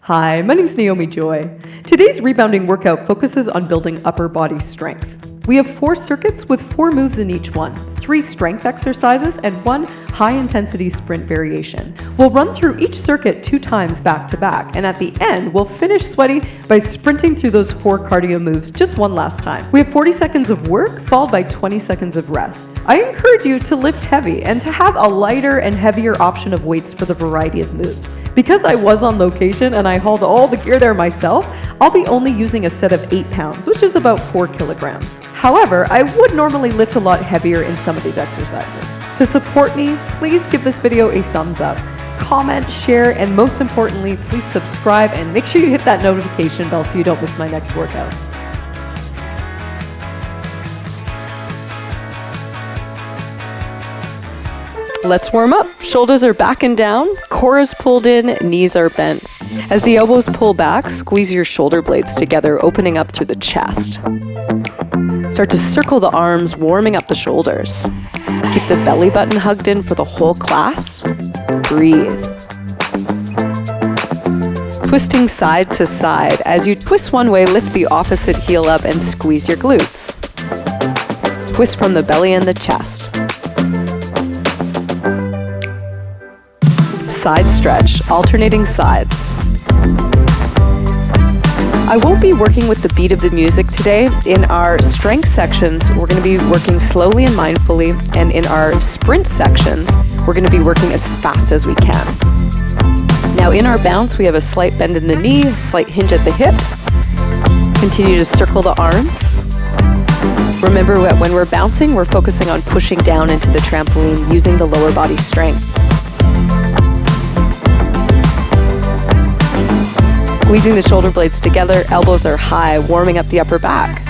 Hi, my name's Naomi Joy. Today's rebounding workout focuses on building upper body strength. We have 4 circuits with 4 moves in each one, 3 strength exercises, and 1 high-intensity sprint variation. We'll run through each circuit 2 times back to back, and at the end, we'll finish sweaty by sprinting through those 4 cardio moves just one last time. We have 40 seconds of work, followed by 20 seconds of rest. I encourage you to lift heavy and to have a lighter and heavier option of weights for the variety of moves. Because I was on location and I hauled all the gear there myself, I'll be only using a set of 8 pounds, which is about 4 kilograms. However, I would normally lift a lot heavier in some of these exercises. To support me, please give this video a thumbs up, comment, share, and most importantly, please subscribe and make sure you hit that notification bell so you don't miss my next workout. Let's warm up. Shoulders are back and down, core is pulled in, knees are bent. As the elbows pull back, squeeze your shoulder blades together, opening up through the chest. Start to circle the arms, warming up the shoulders. Keep the belly button hugged in for the whole class. Breathe. Twisting side to side. As you twist one way, lift the opposite heel up and squeeze your glutes. Twist from the belly and the chest. Side stretch, alternating sides. I won't be working with the beat of the music today. In our strength sections, we're going to be working slowly and mindfully, and in our sprint sections, we're going to be working as fast as we can. Now in our bounce, we have a slight bend in the knee, slight hinge at the hip. Continue to circle the arms. Remember that when we're bouncing, we're focusing on pushing down into the trampoline using the lower body strength. Squeezing the shoulder blades together, elbows are high, warming up the upper back.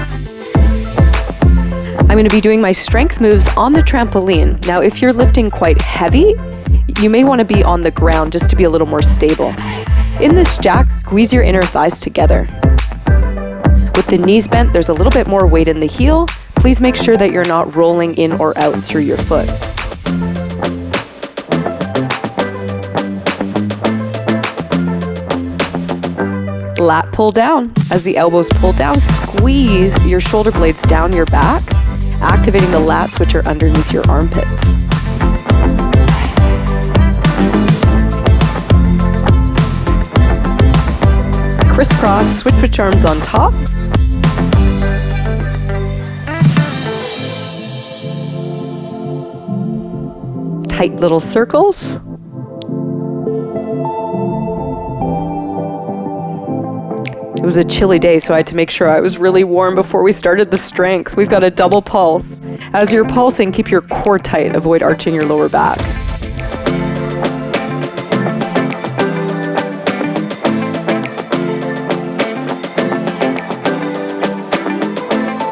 I'm going to be doing my strength moves on the trampoline. Now, if you're lifting quite heavy, you may want to be on the ground just to be a little more stable. In this jack, squeeze your inner thighs together. With the knees bent, there's a little bit more weight in the heel. Please make sure that you're not rolling in or out through your foot. Lat pull down. As the elbows pull down, squeeze your shoulder blades down your back, activating the lats, which are underneath your armpits. Crisscross, switch arms on top. Tight little circles. It was a chilly day, so I had to make sure I was really warm before we started the strength. We've got a double pulse. As you're pulsing, keep your core tight. Avoid arching your lower back.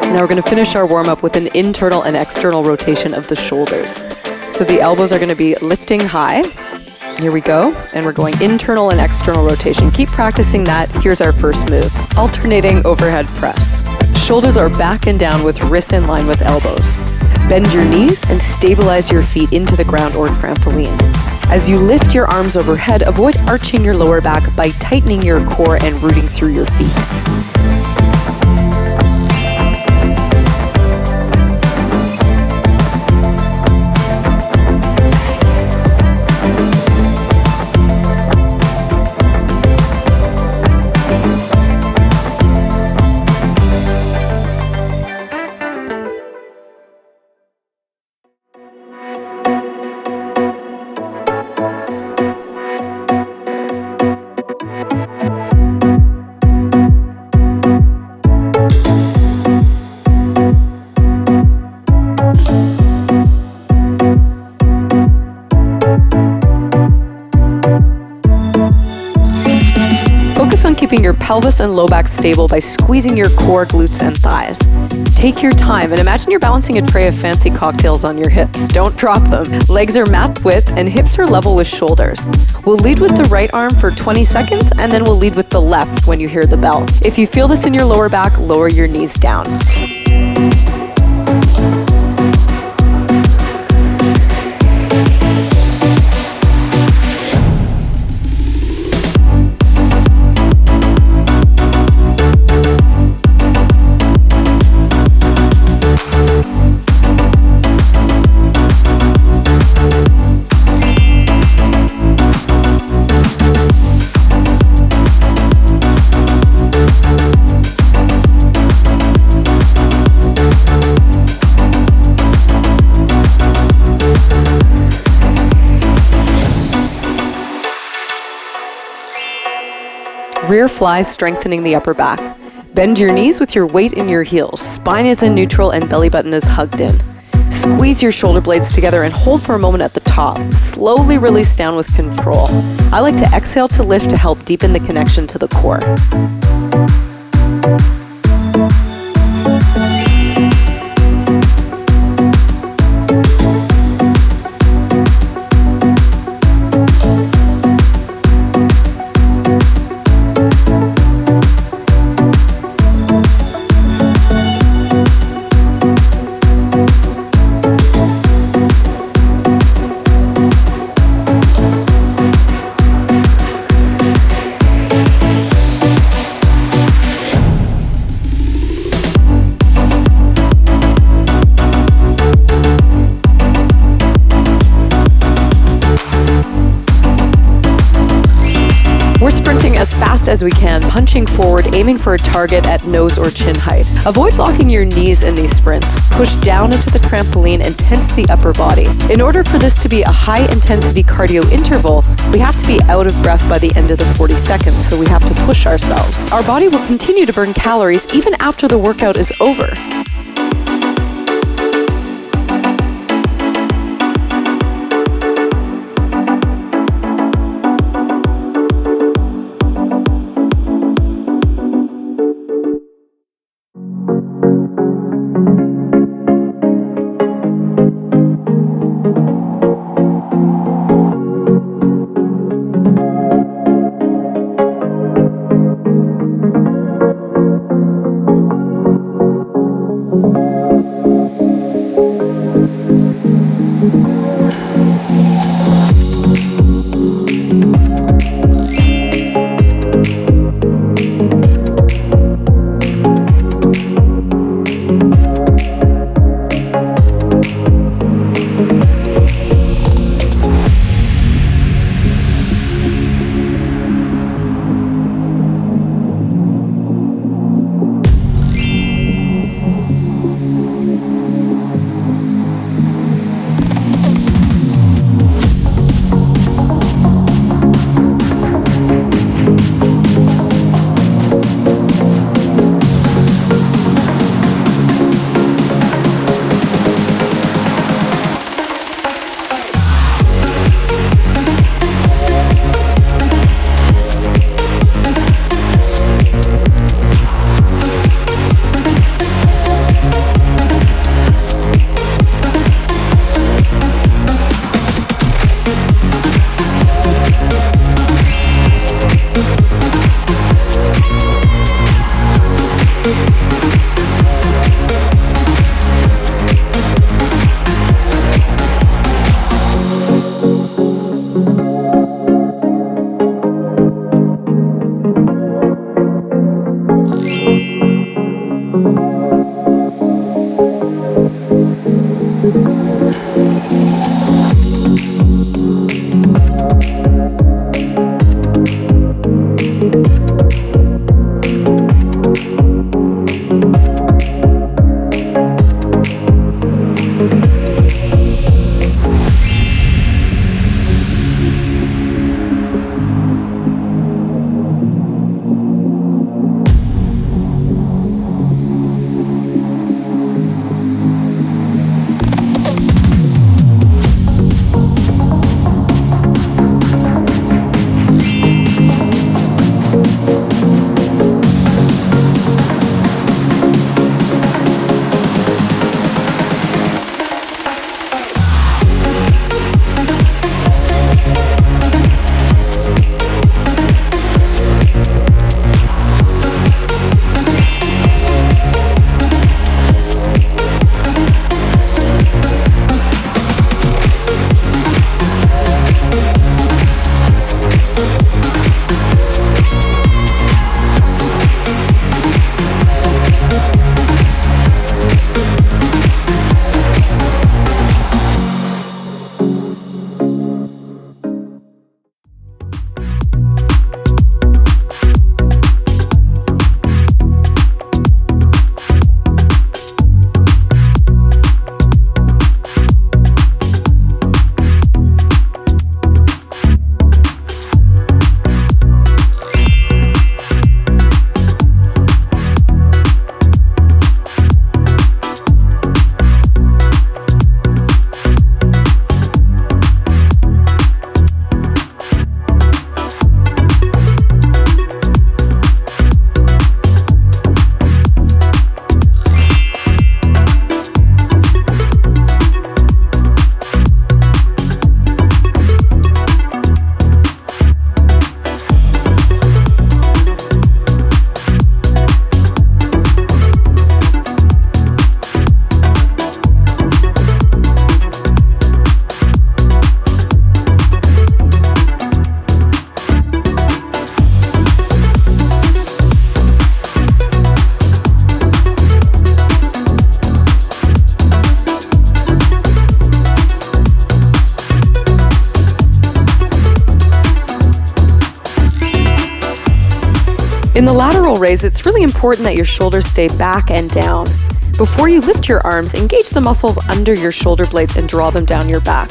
Now we're going to finish our warm-up with an internal and external rotation of the shoulders. So the elbows are going to be lifting high. Here we go, and we're going internal and external rotation. Keep practicing that. Here's our first move, alternating overhead press. Shoulders are back and down with wrists in line with elbows. Bend your knees and stabilize your feet into the ground or trampoline. As you lift your arms overhead, avoid arching your lower back by tightening your core and rooting through your feet. Keeping your pelvis and low back stable by squeezing your core, glutes, and thighs. Take your time and imagine you're balancing a tray of fancy cocktails on your hips. Don't drop them. Legs are mat width and hips are level with shoulders. We'll lead with the right arm for 20 seconds and then we'll lead with the left when you hear the bell. If you feel this in your lower back, lower your knees down. Rear fly, strengthening the upper back. Bend your knees with your weight in your heels. Spine is in neutral and belly button is hugged in. Squeeze your shoulder blades together and hold for a moment at the top. Slowly release down with control. I like to exhale to lift to help deepen the connection to the core. As we can, punching forward, aiming for a target at nose or chin height. Avoid locking your knees in these sprints. Push down into the trampoline and tense the upper body. In order for this to be a high-intensity cardio interval, we have to be out of breath by the end of the 40 seconds, so we have to push ourselves. Our body will continue to burn calories even after the workout is over. In the lateral raise, it's really important that your shoulders stay back and down. Before you lift your arms, engage the muscles under your shoulder blades and draw them down your back.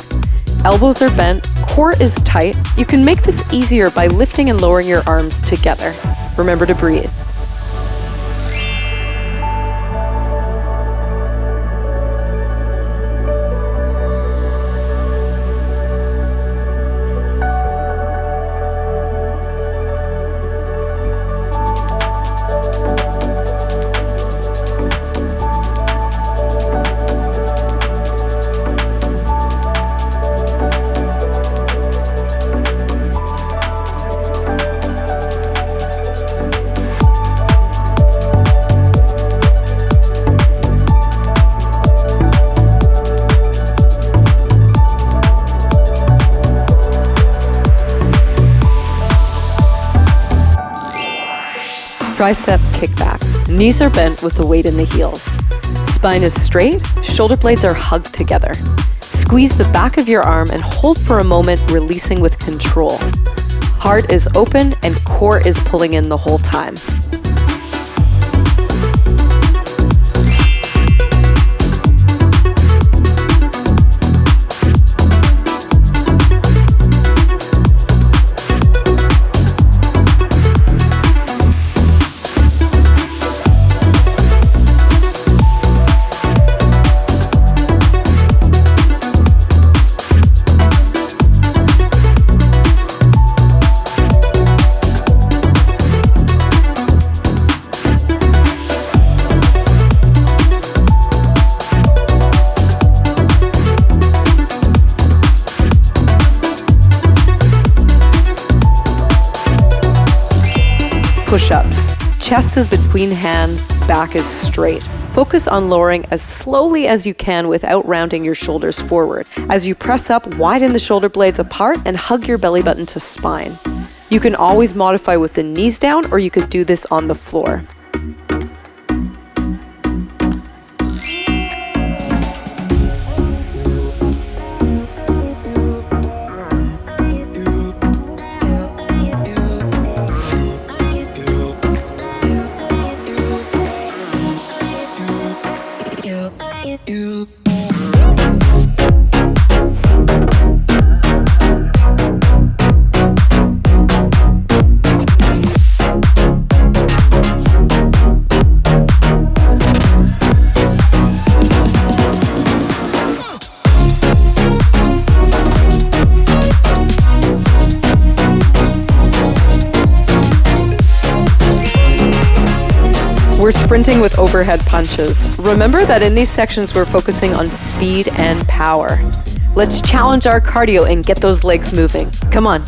Elbows are bent, core is tight. You can make this easier by lifting and lowering your arms together. Remember to breathe. Tricep kickback. Knees are bent with the weight in the heels. Spine is straight, shoulder blades are hugged together. Squeeze the back of your arm and hold for a moment, releasing with control. Heart is open and core is pulling in the whole time. Push-ups. Chest is between hands, back is straight. Focus on lowering as slowly as you can without rounding your shoulders forward. As you press up, widen the shoulder blades apart and hug your belly button to spine. You can always modify with the knees down, or you could do this on the floor. We're sprinting with overhead punches. Remember that in these sections, we're focusing on speed and power. Let's challenge our cardio and get those legs moving. Come on.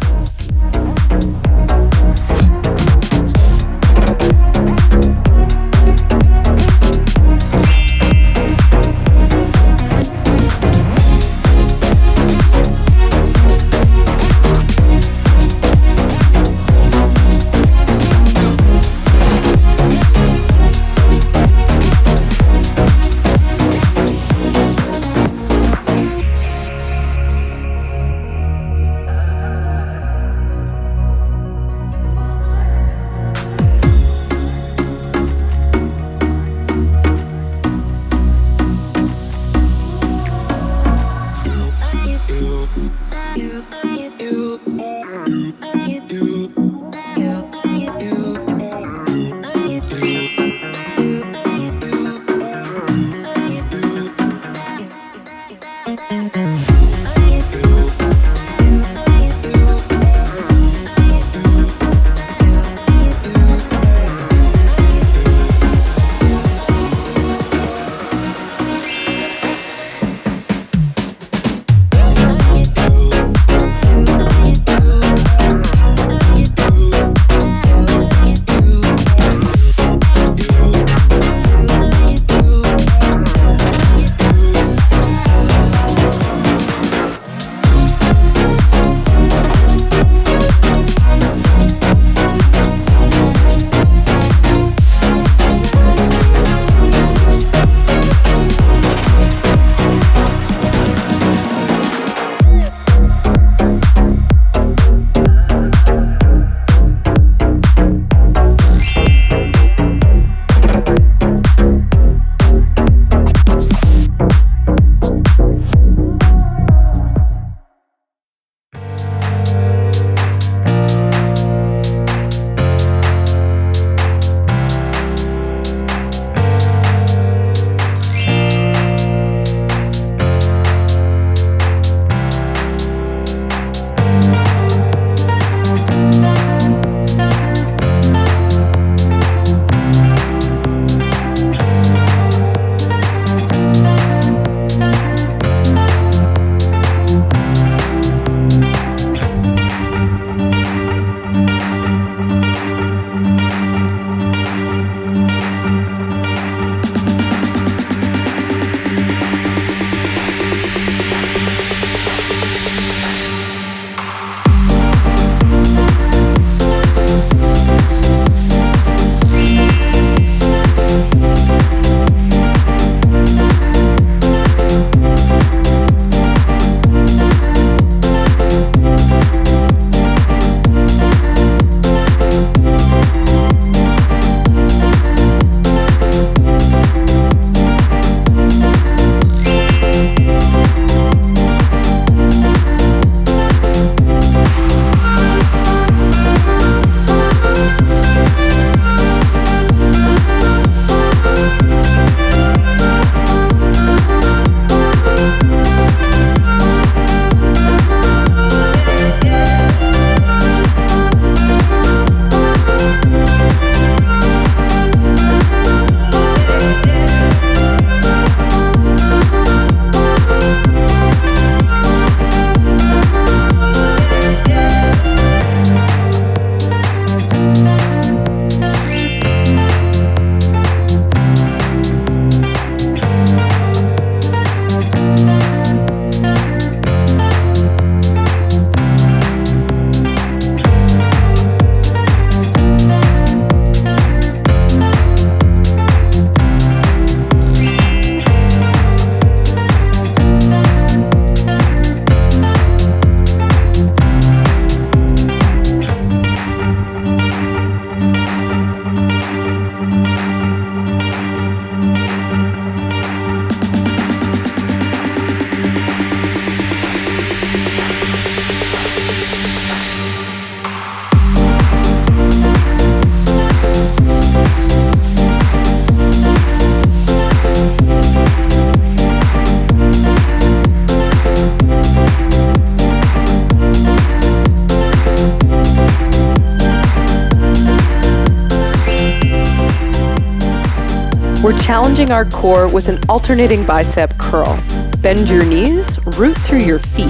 We're challenging our core with an alternating bicep curl. Bend your knees, root through your feet.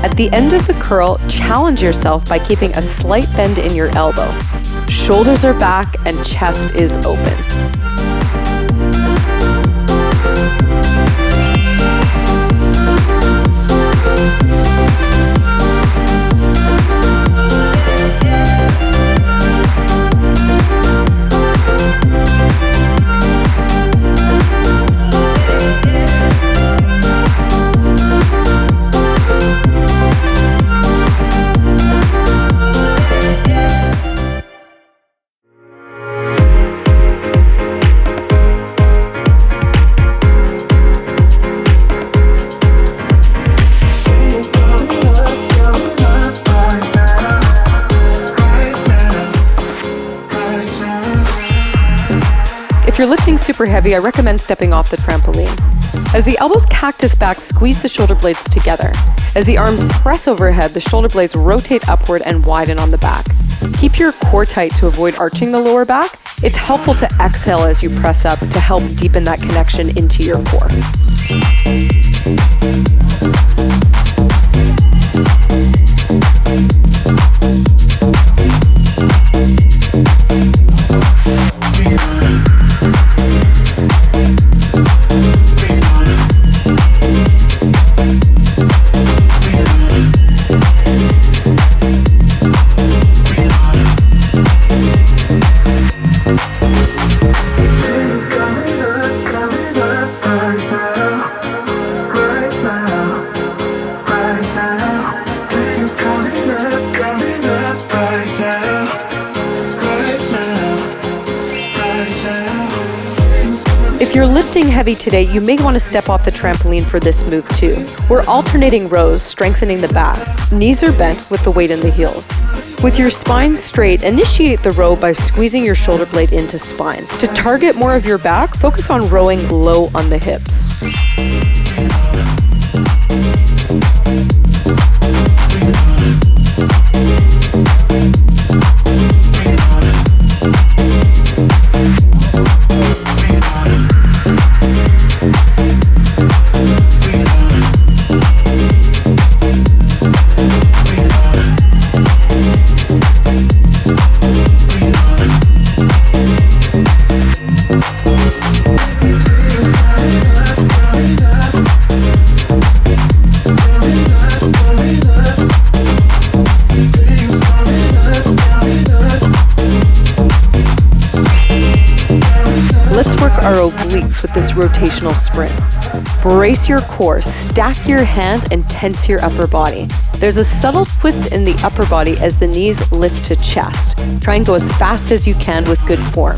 At the end of the curl, challenge yourself by keeping a slight bend in your elbow. Shoulders are back and chest is open. If you're lifting super heavy, I recommend stepping off the trampoline. As the elbows cactus back, squeeze the shoulder blades together. As the arms press overhead, the shoulder blades rotate upward and widen on the back. Keep your core tight to avoid arching the lower back. It's helpful to exhale as you press up to help deepen that connection into your core. If you're lifting heavy today, you may want to step off the trampoline for this move too. We're alternating rows, strengthening the back. Knees are bent with the weight in the heels. With your spine straight, initiate the row by squeezing your shoulder blade into spine. To target more of your back, focus on rowing low on the hips. Let's work our obliques with this rotational sprint. Brace your core, stack your hands, and tense your upper body. There's a subtle twist in the upper body as the knees lift to chest. Try and go as fast as you can with good form.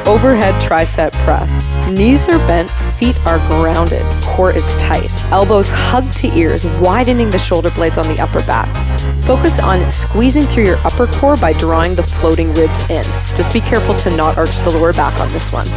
overhead tricep press. Knees are bent, feet are grounded, core is tight. Elbows hug to ears, widening the shoulder blades on the upper back. Focus on squeezing through your upper core by drawing the floating ribs in. Just be careful to not arch the lower back on this one.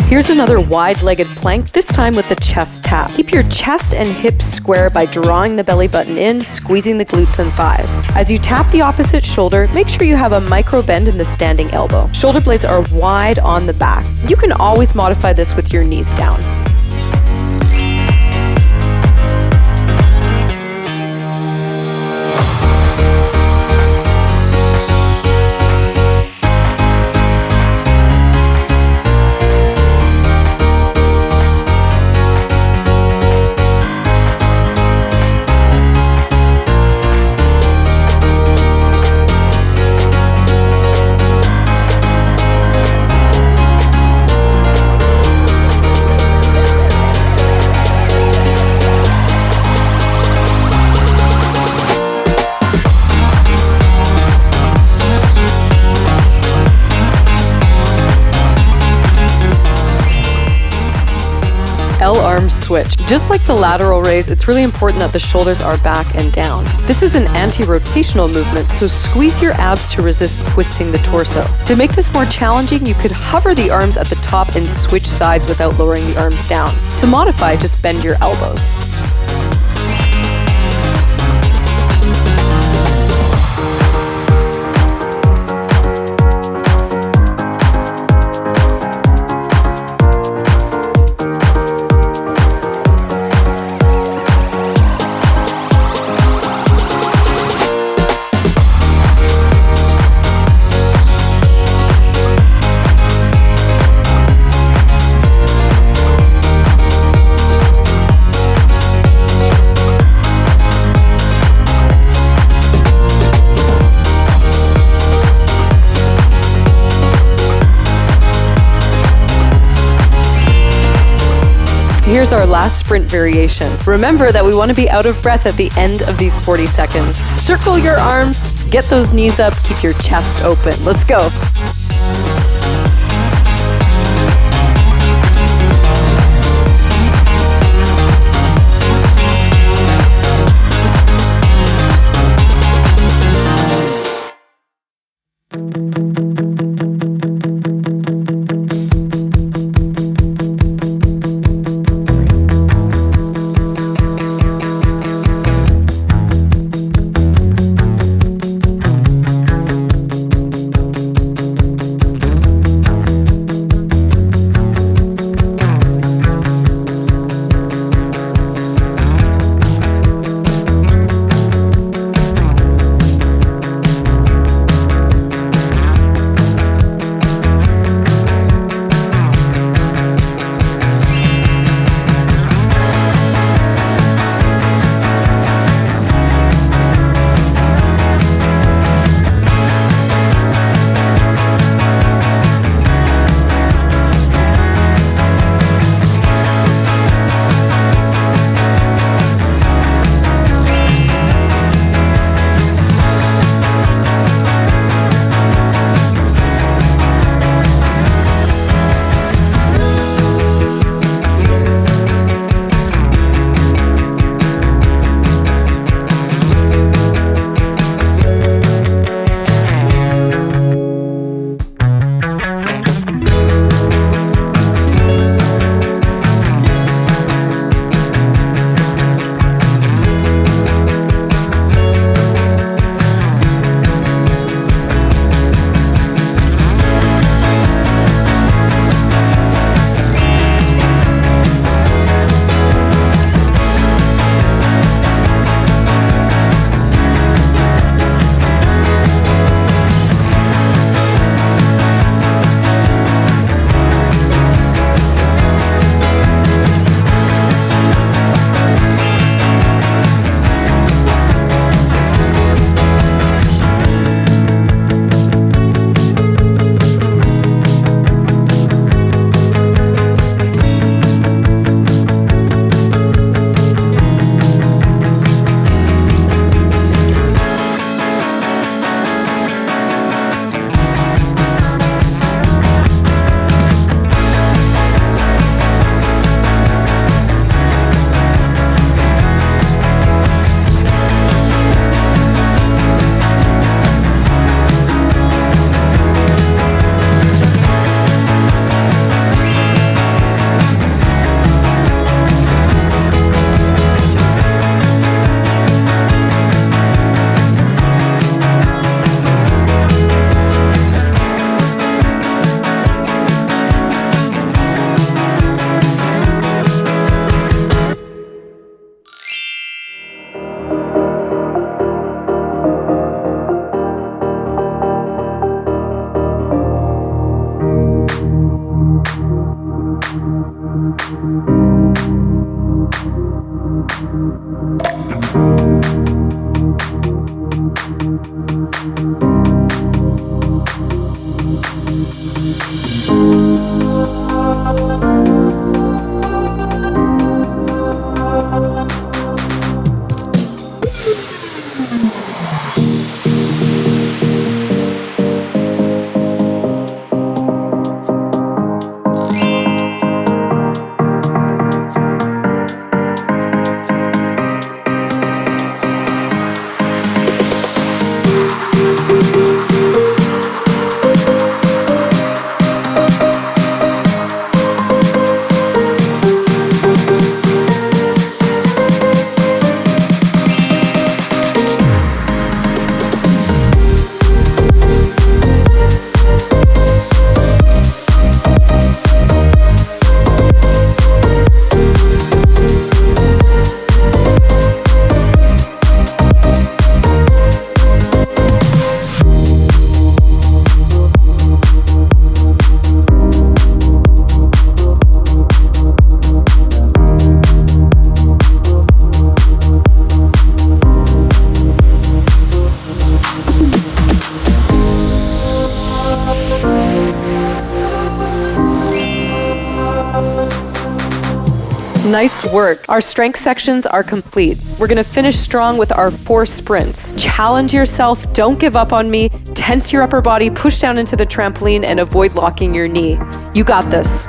Here's another wide-legged plank, this time with the chest tap. Keep your chest and hips square by drawing the belly button in, squeezing the glutes and thighs. As you tap the opposite shoulder, make sure you have a micro bend in the standing elbow. Shoulder blades are wide on the back. You can always modify this with your knees down. L-arm switch. Just like the lateral raise, it's really important that the shoulders are back and down. This is an anti-rotational movement, so squeeze your abs to resist twisting the torso. To make this more challenging, you could hover the arms at the top and switch sides without lowering the arms down. To modify, just bend your elbows. Here's our last sprint variation. Remember that we want to be out of breath at the end of these 40 seconds. Circle your arms, get those knees up, keep your chest open. Let's go. Nice work. Our strength sections are complete. We're gonna finish strong with our 4 sprints. Challenge yourself, don't give up on me, tense your upper body, push down into the trampoline, and avoid locking your knee. You got this.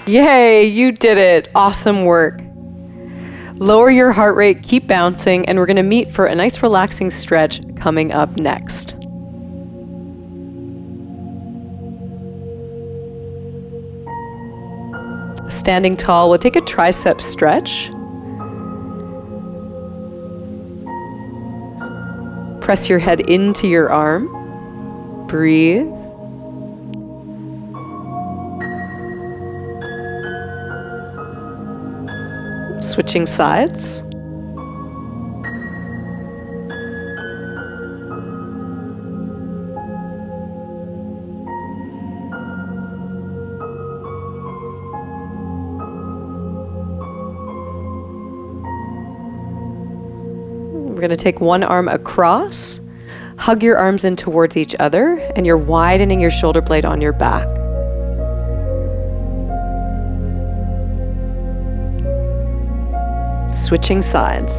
Yay, you did it. Awesome work. Lower your heart rate, keep bouncing, and we're going to meet for a nice relaxing stretch coming up next. Standing tall, we'll take a tricep stretch. Press your head into your arm. Breathe. Switching sides. We're going to take one arm across, hug your arms in towards each other, and you're widening your shoulder blade on your back. Switching sides.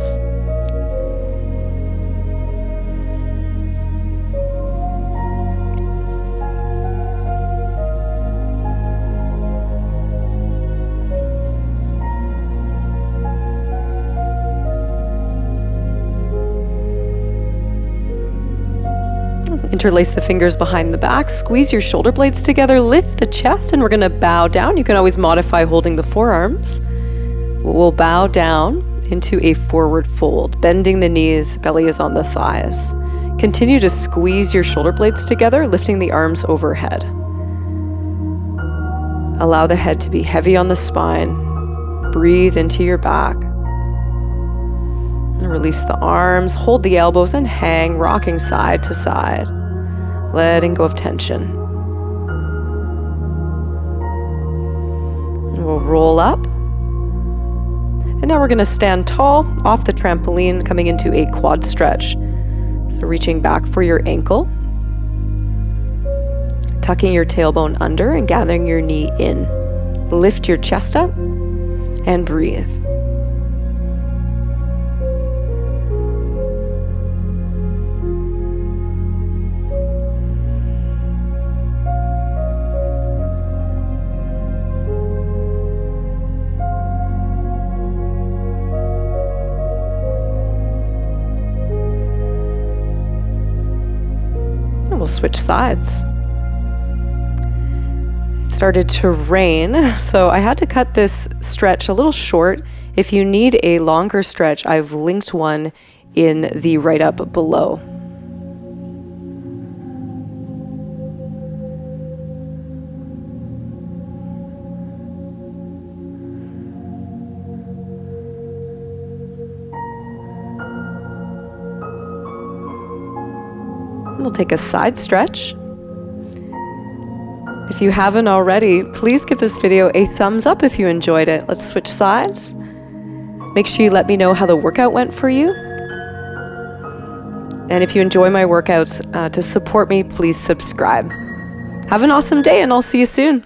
Interlace the fingers behind the back, squeeze your shoulder blades together, lift the chest, and we're going to bow down. You can always modify holding the forearms. We'll bow down into a forward fold, bending the knees, belly is on the thighs. Continue to squeeze your shoulder blades together, lifting the arms overhead. Allow the head to be heavy on the spine. Breathe into your back. And release the arms, hold the elbows and hang, rocking side to side, letting go of tension. And we'll roll up. And now we're going to stand tall off the trampoline, coming into a quad stretch. So reaching back for your ankle, tucking your tailbone under and gathering your knee in. Lift your chest up and breathe. We'll switch sides. It started to rain, so I had to cut this stretch a little short. If you need a longer stretch, I've linked one in the write-up below. We'll take a side stretch. If you haven't already, please give this video a thumbs up if you enjoyed it. Let's switch sides. Make sure you let me know how the workout went for you. And if you enjoy my workouts, to support me, please subscribe. Have an awesome day, and I'll see you soon.